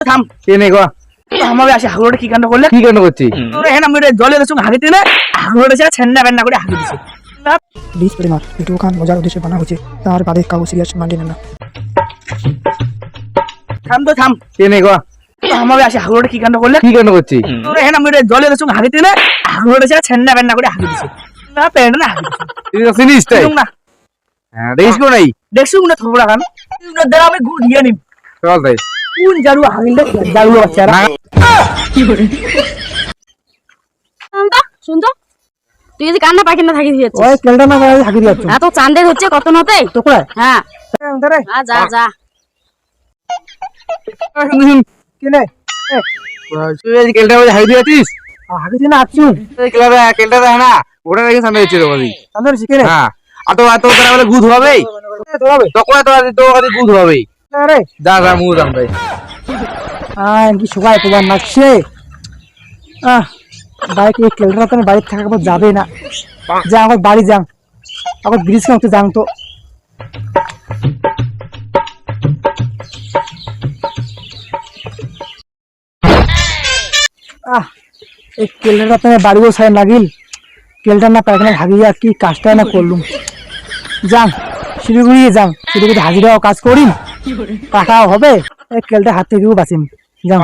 থাম কেনে গো আমাকে আসে হাগুড়ে কি কাণ্ড করলে কি কাণ্ড করছি তোরে হেন আমি জলে দেছো হাগিতে না হাগুড়ে সে ছেন্না বেন্না করে হাগি দিছে প্লিজ পরিমার ভিডিও খান মজার উদ্দেশ্যে বানা হয়েছে তার বাদে কাউ সিরিয়াস মানলে না থাম কেনে গো আমাকে আসে হাগুড়ে কি কাণ্ড করলে কি কাণ্ড করছি তোরে হেন আমি জলে দেছো হাগিতে না হাগুড়ে সে ছেন্না বেন্না করে হাগি দিছে না পেন না হাগি দিছে তুই তো চিনিস তাই না হ্যাঁ দেখিস কো নাই দেখছো না থবড়া কান তুই দেরা আমি গু দিয়ে নিম চল তাই কোন জারু হাগিলে জারু বাচ্চারা শুনতো তুই যদি কান্না পাখিনা থাকি দিয়েছিস ওই কেলটা না হাগি দিয়াছ এত চাঁদের হচ্ছে কত নতে তো কোথায় হ্যাঁ ধরে যা যা কেনে তুই আজ কেলটা বলে হাই দিয়েছিস হাগি দিনা আছু কেলটা দেখ না ওটা রেখে সামনে হচ্ছে তোমাদের তাদের শিখেনে হ্যাঁ আর তো তারা বলে গুদ হবে তোরাবে তখন তো গুদ হবে আরে যা যা মুখ দাম তাই কি সবাই তোমার নাচছে বাইক এই কেলটা তো বাড়ি থাকা পর যাবে না যা আমার বাড়ি যান আমার ব্রিজ কাউকে যান তো এই কেলটা তো বাড়িও সাই লাগিল কেলটা না পায়খানা ভাগিয়া কি কাজটা না করলুম যান শিলিগুড়ি যান শিলিগুড়ি হাজিরাও কাজ করিম টাকাও হবে এই কেলটা হাত থেকেও বাঁচিম যান